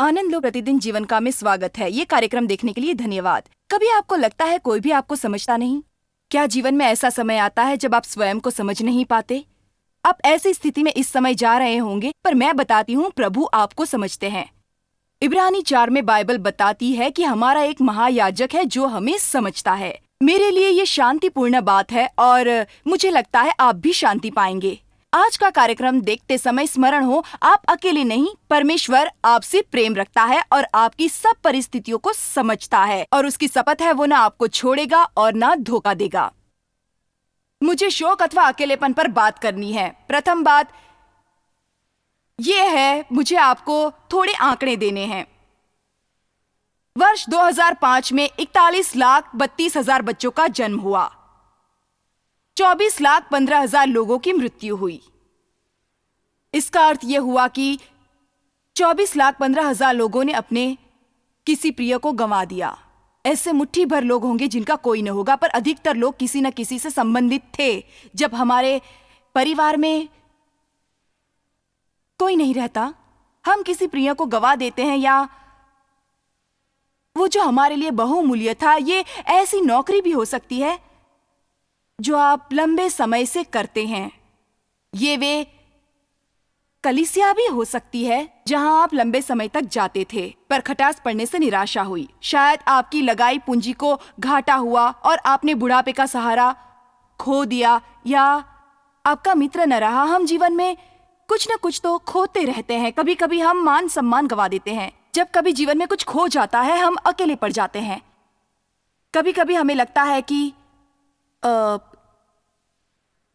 आनंद लो प्रतिदिन जीवन का में स्वागत है। ये कार्यक्रम देखने के लिए धन्यवाद। कभी आपको लगता है कोई भी आपको समझता नहीं? क्या जीवन में ऐसा समय आता है जब आप स्वयं को समझ नहीं पाते? आप ऐसी स्थिति में इस समय जा रहे होंगे, पर मैं बताती हूँ प्रभु आपको समझते हैं। इब्रानी 4 में बाइबल बताती है कि हमारा एक महायाजक है जो हमें समझता है। मेरे लिए ये शांतिपूर्ण बात है और मुझे लगता है आप भी शांति पाएंगे। आज का कार्यक्रम देखते समय स्मरण हो, आप अकेले नहीं, परमेश्वर आपसे प्रेम रखता है और आपकी सब परिस्थितियों को समझता है और उसकी शपथ है वो ना आपको छोड़ेगा और ना धोखा देगा। मुझे शोक अथवा अकेलेपन पर बात करनी है। प्रथम बात ये है, मुझे आपको थोड़े आंकड़े देने हैं। वर्ष 2005 में 41,32,000 बच्चों का जन्म हुआ, 24,15,000 लोगों की मृत्यु हुई। इसका अर्थ यह हुआ कि 24,15,000 लोगों ने अपने किसी प्रिय को गंवा दिया। ऐसे मुट्ठी भर लोग होंगे जिनका कोई न होगा, पर अधिकतर लोग किसी न किसी से संबंधित थे। जब हमारे परिवार में कोई नहीं रहता, हम किसी प्रिय को गंवा देते हैं, या वो जो हमारे लिए बहुमूल्य था। ये ऐसी नौकरी भी हो सकती है जो आप लंबे समय से करते हैं। ये वे कलीसिया भी हो सकती है जहां आप लंबे समय तक जाते थे, पर खटास पड़ने से निराशा हुई। शायद आपकी लगाई पूंजी को घाटा हुआ और आपने बुढ़ापे का सहारा खो दिया, या आपका मित्र न रहा। हम जीवन में कुछ न कुछ तो खोते रहते हैं। कभी कभी हम मान सम्मान गवा देते हैं। जब कभी जीवन में कुछ खो जाता है, हम अकेले पड़ जाते हैं। कभी कभी हमें लगता है कि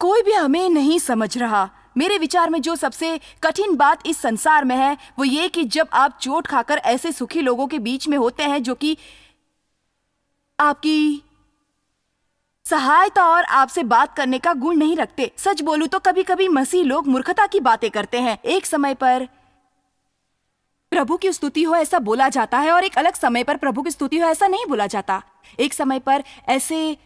कोई भी हमें नहीं समझ रहा। मेरे विचार में जो सबसे कठिन बात इस संसार में है वो ये कि जब आप चोट खाकर ऐसे सुखी लोगों के बीच में होते हैं जो कि आपकी सहायता और आपसे बात करने का गुण नहीं रखते। सच बोलूं तो कभी कभी मसीह लोग मूर्खता की बातें करते हैं। एक समय पर प्रभु की स्तुति हो ऐसा बोला जाता है और एक अलग समय पर प्रभु की स्तुति हो ऐसा नहीं बोला जाता। एक समय पर ऐसे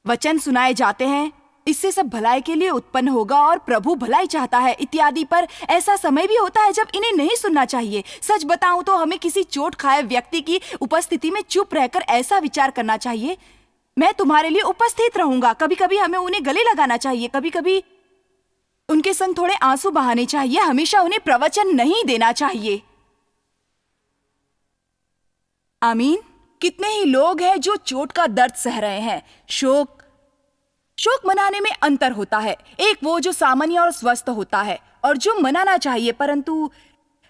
वचन सुनाए जाते हैं, इससे सब भलाई के लिए उत्पन्न होगा और प्रभु भलाई चाहता है इत्यादि, पर ऐसा समय भी होता है जब इन्हें नहीं सुनना चाहिए। सच बताऊं तो हमें किसी चोट खाए व्यक्ति की उपस्थिति में चुप रहकर ऐसा विचार करना चाहिए, मैं तुम्हारे लिए उपस्थित रहूंगा। कभी कभी हमें उन्हें गले लगाना चाहिए, कभी कभी उनके संग थोड़े आंसू बहाने चाहिए। हमेशा उन्हें प्रवचन नहीं देना चाहिए। आमीन। कितने ही लोग हैं जो चोट का दर्द सह रहे हैं। शोक मनाने में अंतर होता है। एक वो जो सामान्य और स्वस्थ होता है और जो मनाना चाहिए, परंतु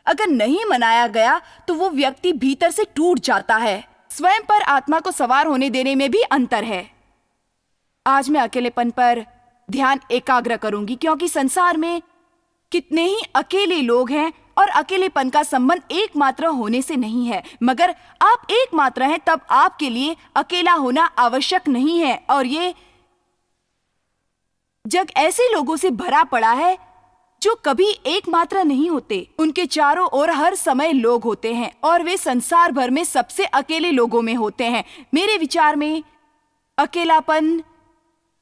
अगर नहीं मनाया गया तो वो व्यक्ति भीतर से टूट जाता है। स्वयं पर आत्मा को सवार होने देने में भी अंतर है। आज मैं अकेलेपन पर ध्यान एकाग्र करूंगी, क्योंकि संसार में कितने ही अकेले लोग हैं और अकेलेपन का संबंध एकमात्र होने से नहीं है। मगर आप एकमात्र हैं, तब आपके लिए अकेला होना आवश्यक नहीं है। और ये जग ऐसे लोगों से भरा पड़ा है जो कभी एकमात्र नहीं होते। उनके चारों ओर हर समय लोग होते हैं और वे संसार भर में सबसे अकेले लोगों में होते हैं। मेरे विचार में अकेलापन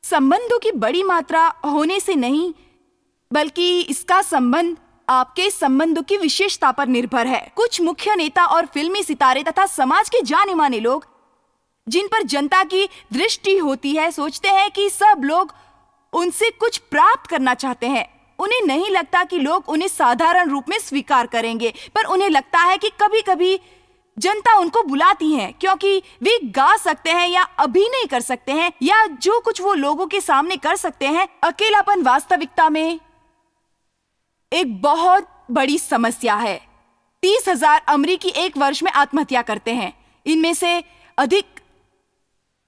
संबंधों की बड़ी मात्रा होने से नहीं, बल्कि इसका संबंध आपके संबंधों की विशेषता पर निर्भर है। कुछ मुख्य नेता और फिल्मी सितारे तथा समाज के जाने माने लोग जिन पर जनता की दृष्टि होती है, सोचते हैं कि सब लोग उनसे कुछ प्राप्त करना चाहते हैं। उन्हें नहीं लगता कि लोग उन्हें साधारण रूप में स्वीकार करेंगे, पर उन्हें लगता है कि कभी कभी जनता उनको बुलाती है क्योंकि वे गा सकते हैं या अभिनय कर सकते हैं या जो कुछ वो लोगों के सामने कर सकते हैं। अकेलापन वास्तविकता में एक बहुत बड़ी समस्या है। 30,000 अमेरिकी एक वर्ष में आत्महत्या करते हैं। इनमें से अधिक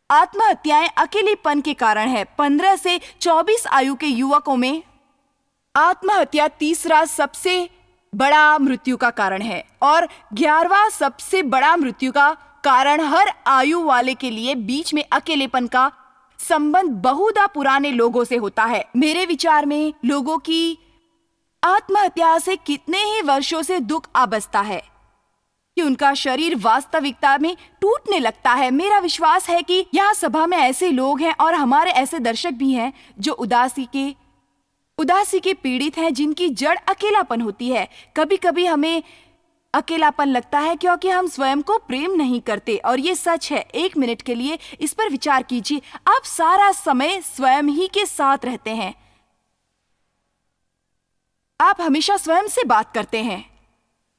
आत्महत्याएं अकेलेपन के कारण है। 15 से 24 आयु के युवकों में आत्महत्या तीसरा सबसे बड़ा मृत्यु का कारण है और 11वां सबसे बड़ा मृत्यु का कारण हर आयु वाले के लिए बीच में अकेलेपन का संबंध बहुधा पुराने लोगों से होता है। मेरे विचार में लोगों की आत्महत्या से कितने ही वर्षों से दुख आ बसता है कि उनका शरीर वास्तविकता में टूटने लगता है। मेरा विश्वास है कि यहाँ सभा में ऐसे लोग हैं और हमारे ऐसे दर्शक भी हैं जो उदासी के पीड़ित हैं, जिनकी जड़ अकेलापन होती है। कभी कभी हमें अकेलापन लगता है क्योंकि हम स्वयं को प्रेम नहीं करते, और ये सच है। 1 मिनट के लिए इस पर विचार कीजिए। आप सारा समय स्वयं ही के साथ रहते हैं। आप हमेशा स्वयं से बात करते हैं,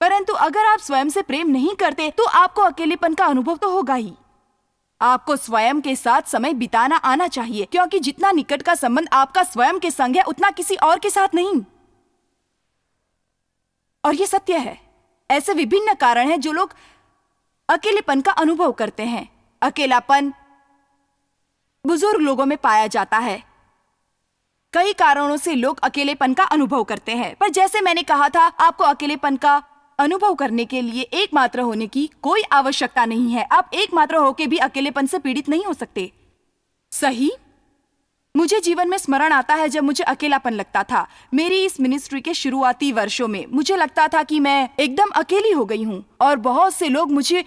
परंतु अगर आप स्वयं से प्रेम नहीं करते तो आपको अकेलेपन का अनुभव तो होगा ही। आपको स्वयं के साथ समय बिताना आना चाहिए, क्योंकि जितना निकट का संबंध आपका स्वयं के संग है उतना किसी और के साथ नहीं। और ये सत्य है। ऐसे विभिन्न कारण हैं जो लोग अकेलेपन का अनुभव करते हैं। अकेलापन बुजुर्ग लोगों में पाया जाता है। कई कारणों से लोग अकेलेपन का अनुभव करते हैं, पर जैसे मैंने कहा था, आपको अकेलेपन का अनुभव करने के लिए एकमात्र होने की कोई आवश्यकता नहीं है। आप एकमात्र होके भी अकेलेपन से पीड़ित नहीं हो सकते। सही? मुझे जीवन में स्मरण आता है जब मुझे अकेलापन लगता था। मेरी इस मिनिस्ट्री के शुरुआती वर्षों में मुझे लगता था कि मैं एकदम अकेली हो गई हूँ, और बहुत से लोग मुझे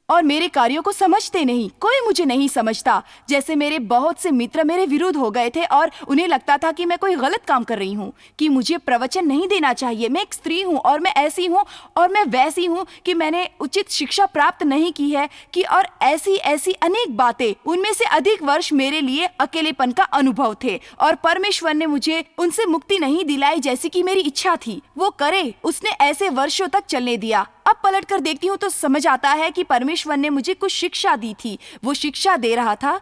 और मेरे कार्यों को समझते नहीं। कोई मुझे नहीं समझता। जैसे मेरे बहुत से मित्र मेरे विरुद्ध हो गए थे, और उन्हें लगता था कि मैं कोई गलत काम कर रही हूँ, कि मुझे प्रवचन नहीं देना चाहिए। मैं एक स्त्री हूँ, और मैं ऐसी हूँ और मैं वैसी हूँ, कि मैंने उचित शिक्षा प्राप्त नहीं की है, कि और ऐसी ऐसी अनेक बातें। उनमें से अधिक वर्ष मेरे लिए अकेलेपन का अनुभव थे, और परमेश्वर ने मुझे उनसे मुक्ति नहीं दिलाई जैसी कि मेरी इच्छा थी वो करे। उसने ऐसे वर्षों तक चलने दिया। अब पलट कर देखती हूँ तो समझ आता है कि परमेश्वर ने मुझे कुछ शिक्षा दी थी। वो शिक्षा दे रहा था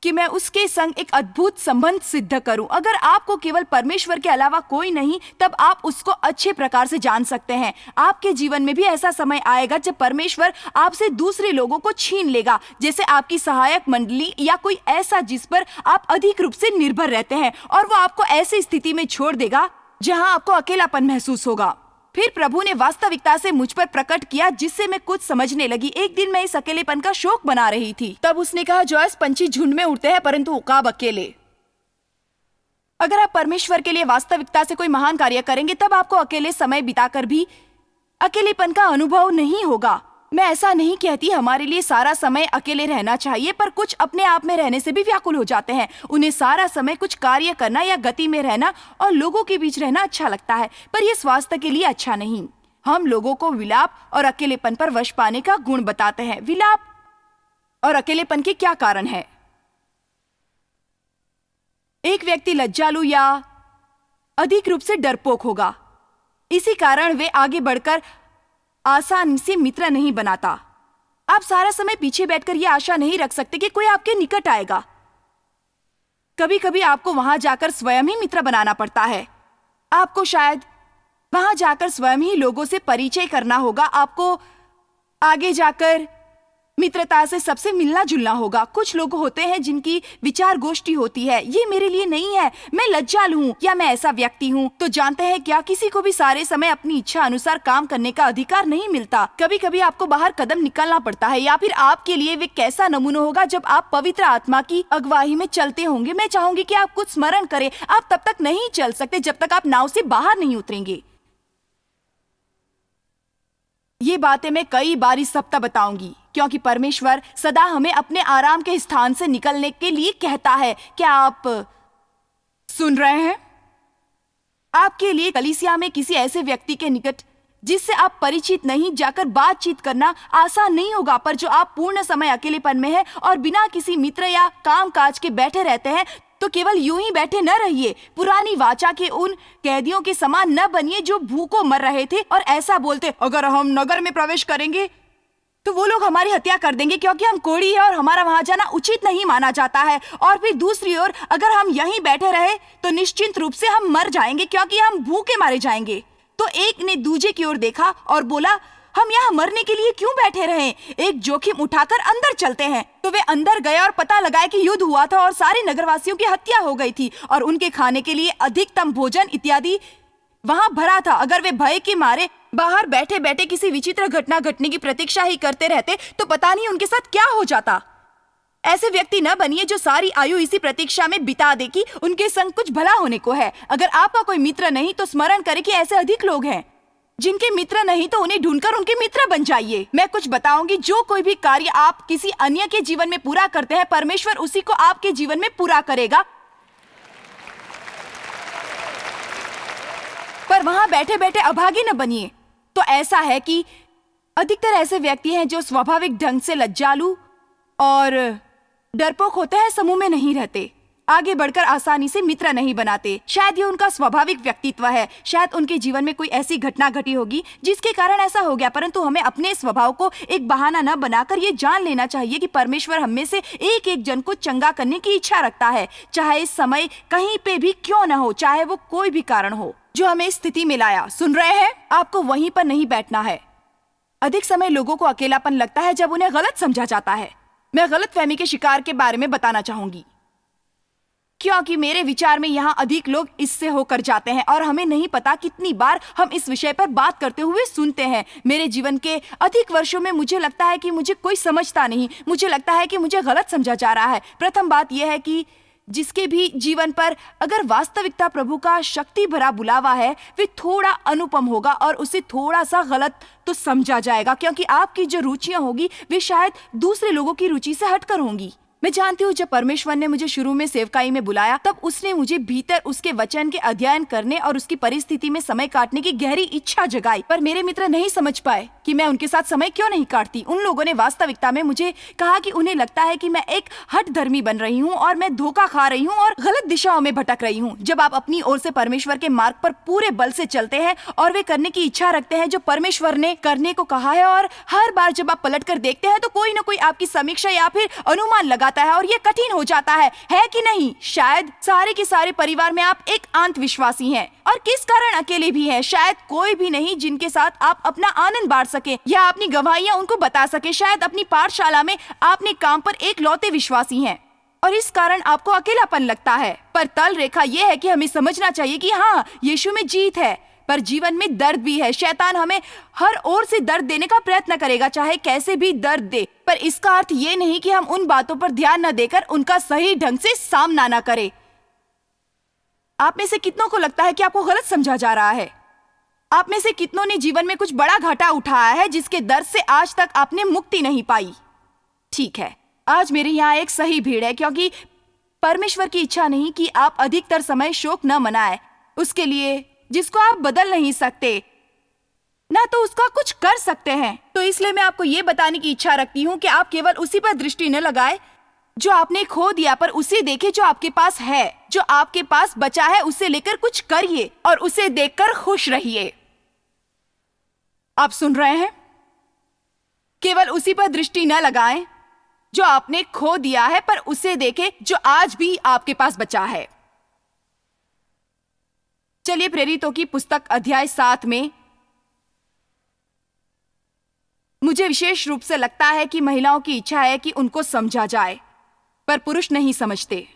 कि मैं उसके संग एक अद्भुत संबंध सिद्ध करूं। अगर आपको केवल परमेश्वर के अलावा कोई नहीं, तब आप उसको अच्छे प्रकार से जान सकते हैं। आपके जीवन में भी ऐसा समय आएगा जब परमेश्वर आपसे दूसरे लोगों को छीन लेगा, जैसे आपकी सहायक मंडली या कोई ऐसा जिस पर आप अधिक रूप से निर्भर रहते हैं, और वो आपको ऐसी स्थिति में छोड़ देगा जहां आपको अकेलापन महसूस होगा। फिर प्रभु ने वास्तविकता से मुझ पर प्रकट किया, जिससे मैं कुछ समझने लगी। एक दिन मैं इस अकेलेपन का शोक बना रही थी। तब उसने कहा, जॉयस, पंछी झुंड में उड़ते हैं परंतु उकाब अकेले। अगर आप परमेश्वर के लिए वास्तविकता से कोई महान कार्य करेंगे, तब आपको अकेले समय बिताकर भी अकेलेपन का अनुभव नहीं होगा। मैं ऐसा नहीं कहती हमारे लिए सारा समय अकेले रहना चाहिए, पर कुछ अपने आप में रहने से भी व्याकुल हो जाते हैं। उन्हें सारा समय कुछ कार्य करना या गति में रहना और लोगों के बीच रहना अच्छा लगता है, पर यह स्वास्थ्य के लिए अच्छा नहीं। हम लोगों को विलाप और अकेलेपन पर वश पाने का गुण बताते हैं। विलाप और अकेलेपन के क्या कारण है? एक व्यक्ति लज्जालु या अधिक रूप से डरपोक होगा। इसी कारण वे आगे बढ़कर आसानी से मित्र नहीं बनाता। आप सारा समय पीछे बैठकर यह आशा नहीं रख सकते कि कोई आपके निकट आएगा। कभी कभी आपको वहां जाकर स्वयं ही मित्र बनाना पड़ता है। आपको शायद वहां जाकर स्वयं ही लोगों से परिचय करना होगा। आपको आगे जाकर मित्रता से सबसे मिलना जुलना होगा। कुछ लोग होते हैं जिनकी विचार गोष्ठी होती है, ये मेरे लिए नहीं है, मैं लज्जालु हूँ या मैं ऐसा व्यक्ति हूँ। तो जानते हैं क्या, किसी को भी सारे समय अपनी इच्छा अनुसार काम करने का अधिकार नहीं मिलता। कभी कभी आपको बाहर कदम निकालना पड़ता है, या फिर आपके लिए वे कैसा नमूना होगा जब आप पवित्र आत्मा की अगुवाई में चलते होंगे। मैं चाहूंगी कि आप कुछ स्मरण करें। आप तब तक नहीं चल सकते जब तक आप नाव से बाहर नहीं उतरेंगे। ये बातें मैं कई बार इस सप्ताह बताऊंगी, क्योंकि परमेश्वर सदा हमें अपने आराम के स्थान से निकलने के लिए कहता है। क्या आप सुन रहे हैं? आपके लिए कलीसिया में किसी ऐसे व्यक्ति के निकट जिससे आप परिचित नहीं जाकर बातचीत करना आसान नहीं होगा, पर जो आप पूर्ण समय अकेलेपन में है और बिना किसी मित्र या काम काज के बैठे रहते हैं, तो केवल यूं ही बैठे न रहिए। पुरानी वाचा के उन कैदियों के समान न बनिए जो भूखों मर रहे थे और ऐसा बोलते, अगर हम नगर में प्रवेश करेंगे तो वो लोग हमारी हत्या कर देंगे, क्योंकि हम कोढ़ी है और हमारा वहां जाना उचित नहीं माना जाता है। और फिर दूसरी ओर, अगर हम यहीं बैठे रहे तो निश्चित रूप से हम मर जाएंगे, क्योंकि हम भूखे मारे जाएंगे। तो एक ने दूजे की ओर देखा और बोला, हम यहाँ मरने के लिए क्यों बैठे रहे? एक जोखिम उठाकर अंदर चलते हैं। तो वे अंदर गए और पता लगाया कि युद्ध हुआ था और सारे नगरवासियों की हत्या हो गई थी, और उनके खाने के लिए अधिकतम भोजन इत्यादि वहां भरा था। अगर वे भय के मारे बाहर बैठे बैठे किसी विचित्र घटना घटने की प्रतीक्षा ही करते रहते, तो पता नहीं उनके साथ क्या हो जाता। ऐसे व्यक्ति न बनिए जो सारी आयु इसी प्रतीक्षा में बिता दे कि उनके संग कुछ भला होने को है। अगर आपका कोई मित्र नहीं तो स्मरण करें कि ऐसे अधिक लोग हैं। जिनके मित्र नहीं तो उन्हें ढूंढकर उनके मित्र बन जाइए। मैं कुछ बताऊंगी, जो कोई भी कार्य आप किसी अन्य के जीवन में पूरा करते हैं, परमेश्वर उसी को आपके जीवन में पूरा करेगा। पर वहां बैठे बैठे अभागी न बनिए। तो ऐसा है कि अधिकतर ऐसे व्यक्ति हैं जो स्वाभाविक ढंग से लज्जालु और डरपोक होते हैं, समूह में नहीं रहते, आगे बढ़कर आसानी से मित्र नहीं बनाते। शायद ये उनका स्वाभाविक व्यक्तित्व है। शायद उनके जीवन में कोई ऐसी घटना घटी होगी जिसके कारण ऐसा हो गया, परंतु हमें अपने स्वभाव को एक बहाना न बनाकर ये जान लेना चाहिए कि परमेश्वर हम में से एक एक जन को चंगा करने की इच्छा रखता है, चाहे इस समय कहीं पे भी क्यों न हो, चाहे वो कोई भी कारण हो जो हमें इस स्थिति में लाया। सुन रहे हैं? आपको वहीं पर नहीं बैठना है। अधिक समय लोगों को अकेलापन लगता है जब उन्हें गलत समझा जाता है। मैं गलतफहमी के शिकार के बारे में बताना चाहूंगी, क्योंकि मेरे विचार में यहाँ अधिक लोग इससे होकर जाते हैं और हमें नहीं पता कितनी बार हम इस विषय पर बात करते हुए सुनते हैं। मेरे जीवन के अधिक वर्षों में मुझे लगता है कि मुझे कोई समझता नहीं, मुझे लगता है कि मुझे गलत समझा जा रहा है। प्रथम बात यह है कि जिसके भी जीवन पर अगर वास्तविकता प्रभु का शक्ति भरा बुलावा है, वे थोड़ा अनुपम होगा और उसे थोड़ा सा गलत तो समझा जाएगा, क्योंकि आपकी जो रुचियां होगी वे शायद दूसरे लोगों की रुचि से हटकर होंगी। मैं जानती हूँ, जब परमेश्वर ने मुझे शुरू में सेवकाई में बुलाया तब उसने मुझे भीतर उसके वचन के अध्ययन करने और उसकी परिस्थिति में समय काटने की गहरी इच्छा जगाई। पर मेरे मित्र नहीं समझ पाए कि मैं उनके साथ समय क्यों नहीं काटती। उन लोगों ने वास्तविकता में मुझे कहा कि उन्हें लगता है कि मैं एक हठधर्मी बन रही हूँ और मैं धोखा खा रही हूँ और गलत दिशाओं में भटक रही हूँ। जब आप अपनी ओर से परमेश्वर के मार्ग पर पूरे बल से चलते हैं और वे करने की इच्छा रखते हैं जो परमेश्वर ने करने को कहा है, और हर बार जब आप पलट कर देखते हैं तो कोई न कोई आपकी समीक्षा या फिर अनुमान लगाता है और ये कठिन हो जाता है कि नहीं? शायद सारे के सारे परिवार में आप एक अंत विश्वासी हैं और किस कारण अकेले भी हैं। शायद कोई भी नहीं जिनके साथ आप अपना आनंद बांट सके या अपनी गवाहियां उनको बता सके। शायद अपनी पाठशाला में आपने काम पर एक लौते विश्वासी हैं और इस कारण आपको अकेलापन लगता है। पर तल रेखा यह है कि हमें समझना चाहिए कि हाँ, यीशु में जीत है, पर जीवन में दर्द भी है। शैतान हमें हर ओर से दर्द देने का प्रयत्न करेगा, चाहे कैसे भी दर्द दे। पर इसका अर्थ ये नहीं कि हम उन बातों पर ध्यान न देकर उनका सही ढंग से सामना न करें। आप में से कितनों को लगता है कि आपको गलत समझा जा रहा है? आप में से कितनों ने जीवन में कुछ बड़ा घाटा उठाया है जिसके दर्द से आज तक आपने मुक्ति नहीं पाई? ठीक है, आज मेरे यहाँ एक सही भीड़ है, क्योंकि परमेश्वर की इच्छा नहीं कि आप अधिकतर समय शोक न मनाएं उसके लिए जिसको आप बदल नहीं सकते, ना तो उसका कुछ कर सकते हैं। तो इसलिए मैं आपको ये बताने की इच्छा रखती हूँ कि आप केवल उसी पर दृष्टि न लगाए जो आपने खो दिया, पर उसे देखे जो आपके पास है। जो आपके पास बचा है उसे लेकर कुछ करिए और उसे देखकर खुश रहिए। आप सुन रहे हैं? केवल उसी पर दृष्टि न लगाएं जो आपने खो दिया है, पर उसे देखे जो आज भी आपके पास बचा है। चलिए प्रेरितों की पुस्तक अध्याय 7 में मुझे विशेष रूप से लगता है कि महिलाओं की इच्छा है कि उनको समझा जाए, पर पुरुष नहीं समझते।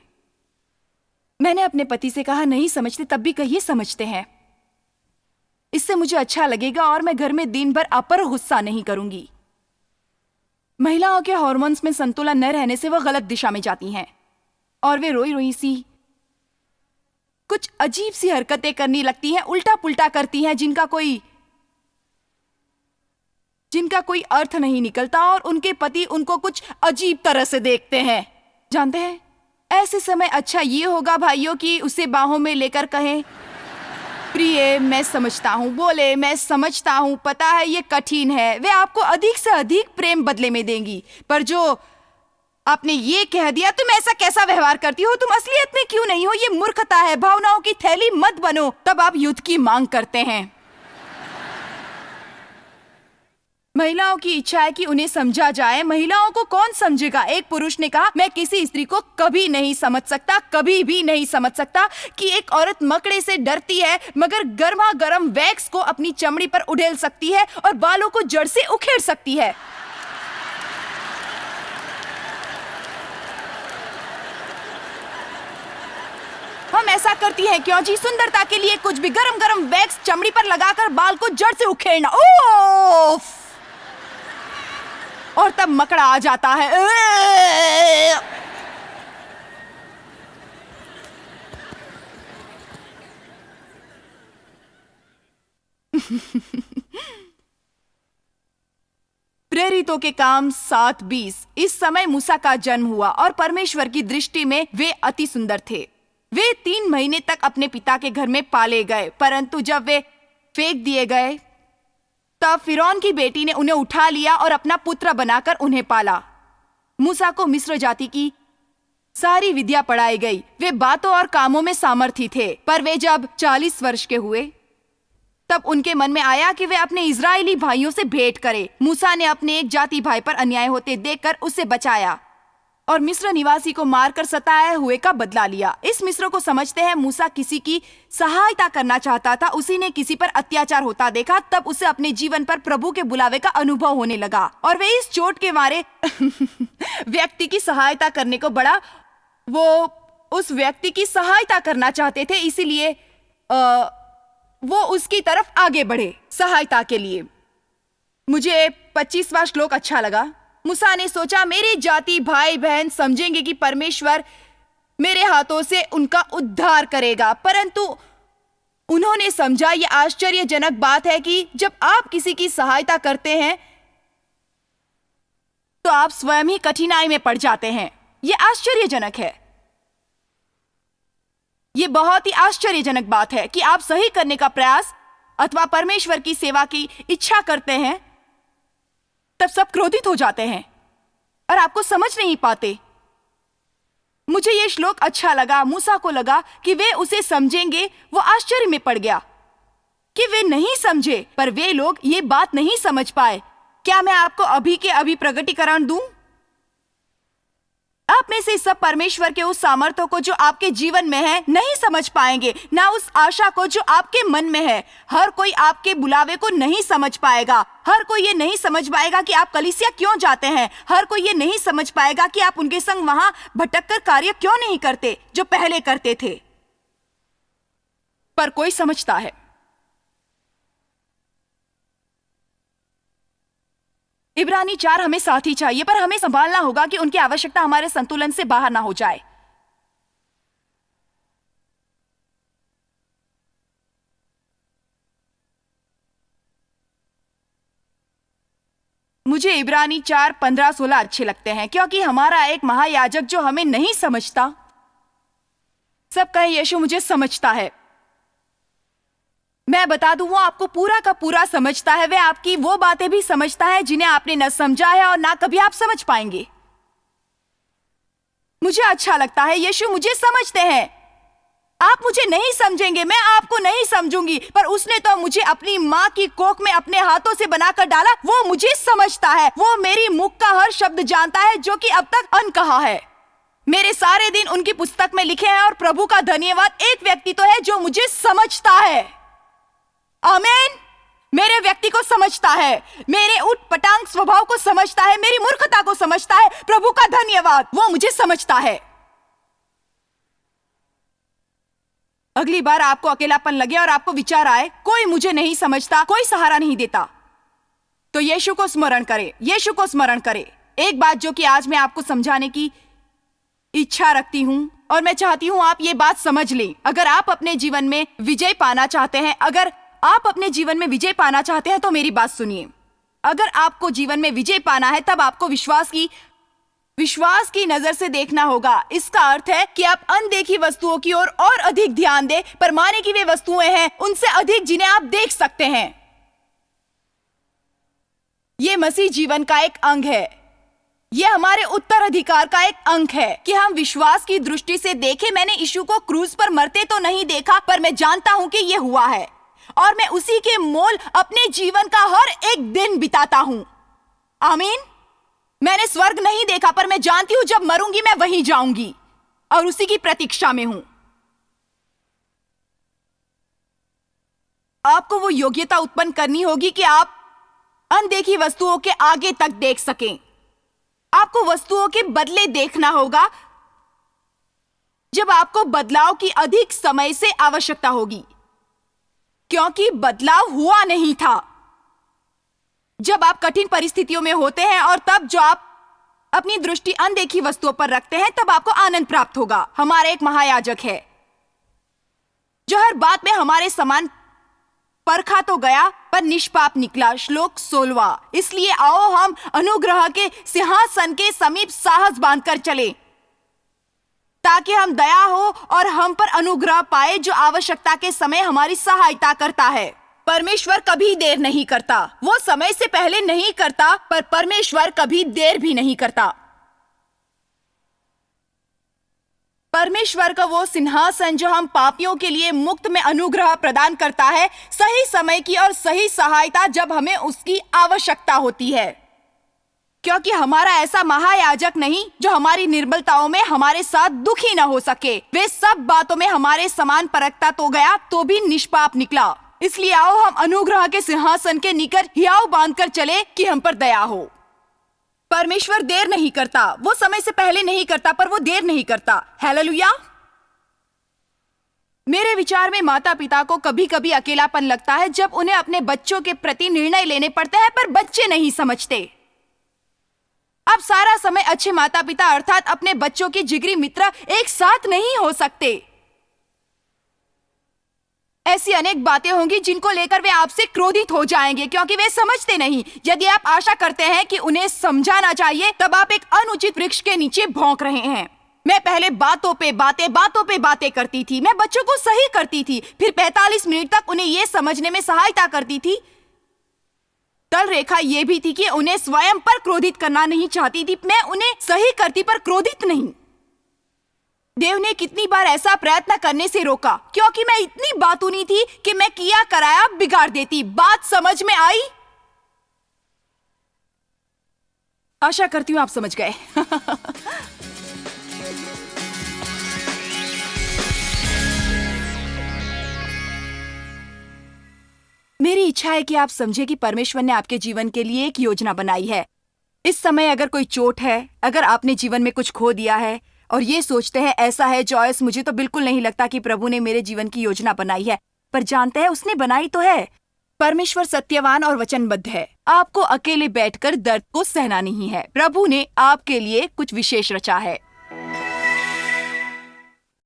मैंने अपने पति से कहा, नहीं समझते तब भी कहिए समझते हैं, इससे मुझे अच्छा लगेगा और मैं घर में दिन भर आप पर गुस्सा नहीं करूंगी। महिलाओं के हार्मोन्स में संतुलन न रहने से वह गलत दिशा में जाती हैं और वे रोई रोई सी कुछ अजीब सी हरकतें करने लगती हैं, उल्टा पुल्टा करती हैं जिनका कोई अर्थ नहीं निकलता, और उनके पति उनको कुछ अजीब तरह से देखते हैं। जानते हैं, ऐसे समय अच्छा ये होगा भाइयों कि उसे बाहों में लेकर कहें, प्रिय मैं समझता हूँ, बोले मैं समझता हूँ, पता है ये कठिन है। वे आपको अधिक से अधिक प्रेम बदले में देंगी। पर जो आपने ये कह दिया, तुम ऐसा कैसा व्यवहार करती हो, तुम असलियत में क्यों नहीं हो, ये मूर्खता है, भावनाओं की थैली मत बनो, तब आप युद्ध की मांग करते हैं। महिलाओं की इच्छा है कि उन्हें समझा जाए। महिलाओं को कौन समझेगा? एक पुरुष ने कहा, मैं किसी स्त्री को कभी नहीं समझ सकता, कभी भी नहीं समझ सकता कि एक औरत मकड़े से डरती है मगर गर्मा गर्म वैक्स को अपनी चमड़ी पर उड़ेल सकती है और बालों को जड़ से उखेड़ सकती है। हम ऐसा करती हैं क्यों जी? सुंदरता के लिए कुछ भी, गरम गरम वैक्स चमड़ी पर लगाकर बाल को जड़ से उखेड़ना, ओफ! और तब मकड़ा आ जाता है। प्रेरितों के काम 7:20। इस समय मूसा का जन्म हुआ और परमेश्वर की दृष्टि में वे अति सुंदर थे। वे 3 महीने तक अपने पिता के घर में पाले गए, परंतु जब वे फेंक दिए गए तब फिरौन की बेटी ने उन्हें उठा लिया और अपना पुत्र बनाकर उन्हें पाला। मूसा को मिस्र जाति की सारी विद्या पढ़ाई गई। वे बातों और कामों में सामर्थी थे, पर वे जब 40 वर्ष के हुए तब उनके मन में आया कि वे अपने इजरायली भाइयों से भेंट करें। मूसा ने अपने एक जाति भाई पर अन्याय होते देखकर उसे बचाया और मिस्र निवासी को मारकर सताए हुए का बदला लिया। इस मिस्र को समझते हैं मूसा किसी की सहायता करना चाहता था। उसी ने किसी पर अत्याचार होता देखा, तब उसे अपने जीवन पर प्रभु के बुलावे का अनुभव होने लगा और वे इस चोट के मारे व्यक्ति की सहायता करने को बढ़ा। वो उस व्यक्ति की सहायता करना चाहते थे, इसीलिए वो उसकी तरफ आगे बढ़े सहायता के लिए। मुझे 25वां श्लोक अच्छा लगा। मूसा ने सोचा, मेरी जाति भाई बहन समझेंगे कि परमेश्वर मेरे हाथों से उनका उद्धार करेगा। परंतु उन्होंने समझा, यह आश्चर्यजनक बात है कि जब आप किसी की सहायता करते हैं तो आप स्वयं ही कठिनाई में पड़ जाते हैं। यह आश्चर्यजनक है। यह बहुत ही आश्चर्यजनक बात है कि आप सही करने का प्रयास अथवा परमेश्वर की सेवा की इच्छा करते हैं, तब सब क्रोधित हो जाते हैं और आपको समझ नहीं पाते। मुझे यह श्लोक अच्छा लगा। मूसा को लगा कि वे उसे समझेंगे। वो आश्चर्य में पड़ गया कि वे नहीं समझे, पर वे लोग ये बात नहीं समझ पाए। क्या मैं आपको अभी के अभी प्रकटीकरण दूं? आप में से सब परमेश्वर के उस सामर्थ्य को जो आपके जीवन में है नहीं समझ पाएंगे, ना उस आशा को जो आपके मन में है। हर कोई आपके बुलावे को नहीं समझ पाएगा। हर कोई ये नहीं समझ पाएगा कि आप कलीसिया क्यों जाते हैं। हर कोई ये नहीं समझ पाएगा कि आप उनके संग वहां भटक कर कार्य क्यों नहीं करते जो पहले करते थे। पर कोई समझता है। इब्रानी 4 हमें साथी चाहिए, पर हमें संभालना होगा कि उनकी आवश्यकता हमारे संतुलन से बाहर ना हो जाए। मुझे इब्रानी 4, 15, 16 अच्छे लगते हैं, क्योंकि हमारा एक महायाजक जो हमें नहीं समझता। सब कहें यीशु मुझे समझता है। मैं बता दूं, वो आपको पूरा का पूरा समझता है। वे आपकी वो बातें भी समझता है जिन्हें आपने न समझा है और ना कभी आप समझ पाएंगे। मुझे अच्छा लगता है, यीशु मुझे समझते हैं। आप मुझे नहीं समझेंगे, मैं आपको नहीं समझूंगी, पर उसने तो मुझे अपनी माँ की कोख में अपने हाथों से बनाकर डाला। वो मुझे समझता है। वो मेरी मुख का हर शब्द जानता है जो कि अब तक अनकहा है। मेरे सारे दिन उनकी पुस्तक में लिखे हैं और प्रभु का धन्यवाद, एक व्यक्ति तो है जो मुझे समझता है। आमीन। मेरे व्यक्ति को समझता है, मेरे उटपटांग स्वभाव को समझता है, मेरी मूर्खता को समझता है। प्रभु का धन्यवाद, वो मुझे समझता है। अगली बार आपको अकेलापन लगे और आपको विचार आए, कोई मुझे नहीं समझता, कोई सहारा नहीं देता, तो यीशु को स्मरण करें। यीशु को स्मरण करें। एक बात जो कि आज मैं आपको समझाने की इच्छा रखती हूं और मैं चाहती हूं आप ये बात समझ लें। अगर आप अपने जीवन में विजय पाना चाहते हैं, अगर आप अपने जीवन में विजय पाना चाहते हैं तो मेरी बात सुनिए। अगर आपको जीवन में विजय पाना है, तब आपको विश्वास की नजर से देखना होगा। इसका अर्थ है कि आप अनदेखी वस्तुओं की ओर और अधिक ध्यान दें, पर माने कि वे वस्तुएं हैं उनसे अधिक जिन्हें आप देख सकते हैं। यह मसीह जीवन का एक अंग है। यह हमारे उत्तराधिकार का एक अंग है कि हम विश्वास की दृष्टि से देखें। मैंने यीशु को क्रूज पर मरते तो नहीं देखा, पर मैं जानता हूं कि यह हुआ है और मैं उसी के मोल अपने जीवन का हर एक दिन बिताता हूं। आमीन। मैंने स्वर्ग नहीं देखा, पर मैं जानती हूं जब मरूंगी मैं वहीं जाऊंगी और उसी की प्रतीक्षा में हूं। आपको वो योग्यता उत्पन्न करनी होगी कि आप अनदेखी वस्तुओं के आगे तक देख सकें। आपको वस्तुओं के बदले देखना होगा जब आपको बदलाव की अधिक समय से आवश्यकता होगी, क्योंकि बदलाव हुआ नहीं था। जब आप कठिन परिस्थितियों में होते हैं और तब जो आप अपनी दृष्टि अनदेखी वस्तुओं पर रखते हैं, तब आपको आनंद प्राप्त होगा। हमारा एक महायाजक है जो हर बात में हमारे समान परखा तो गया पर निष्पाप निकला। श्लोक 16। इसलिए आओ हम अनुग्रह के सिंहासन के समीप साहस बांधकर चलें, ताकि हम दया हो और हम पर अनुग्रह पाए, जो आवश्यकता के समय हमारी सहायता करता है। परमेश्वर कभी देर नहीं करता। वो समय से पहले नहीं करता, पर परमेश्वर कभी देर भी नहीं करता। परमेश्वर का वो सिंहासन जो हम पापियों के लिए मुक्त में अनुग्रह प्रदान करता है, सही समय की और सही सहायता जब हमें उसकी आवश्यकता होती है। क्योंकि हमारा ऐसा महायाजक नहीं जो हमारी निर्बलताओं में हमारे साथ दुखी न हो सके। वे सब बातों में हमारे समान परखता तो गया, तो भी निष्पाप निकला। इसलिए आओ हम अनुग्रह के सिंहासन के निकट हियाव बांधकर चले कि हम पर दया हो। परमेश्वर देर नहीं करता। वो समय से पहले नहीं करता, पर वो देर नहीं करता। हालेलुया। मेरे विचार में माता पिता को कभी कभी अकेलापन लगता है जब उन्हें अपने बच्चों के प्रति निर्णय लेने पड़ते हैं, पर बच्चे नहीं समझते। अब सारा समय अच्छे माता पिता अर्थात अपने बच्चों के जिगरी मित्र एक साथ नहीं हो सकते। ऐसी अनेक बातें होंगी जिनको लेकर वे आपसे क्रोधित हो जाएंगे, क्योंकि वे समझते नहीं। यदि आप आशा करते हैं कि उन्हें समझाना चाहिए, तब आप एक अनुचित वृक्ष के नीचे भौंक रहे हैं। मैं पहले बातों पे बातें करती थी। मैं बच्चों को सही करती थी, फिर 45 मिनट तक उन्हें यह समझने में सहायता करती थी। तल रेखा यह भी थी कि उन्हें स्वयं पर क्रोधित करना नहीं चाहती थी। मैं उन्हें सही करती, पर क्रोधित नहीं। देव ने कितनी बार ऐसा प्रयत्न करने से रोका, क्योंकि मैं इतनी बातूनी थी कि मैं किया कराया बिगाड़ देती। बात समझ में आई? आशा करती हूं आप समझ गए। मेरी इच्छा है कि आप समझे कि परमेश्वर ने आपके जीवन के लिए एक योजना बनाई है। इस समय अगर कोई चोट है, अगर आपने जीवन में कुछ खो दिया है और ये सोचते हैं ऐसा है जॉयस, मुझे तो बिल्कुल नहीं लगता कि प्रभु ने मेरे जीवन की योजना बनाई है, पर जानते हैं उसने बनाई तो है। परमेश्वर सत्यवान और वचनबद्ध है। आपको अकेले बैठकर दर्द को सहना नहीं है। प्रभु ने आपके लिए कुछ विशेष रचा है।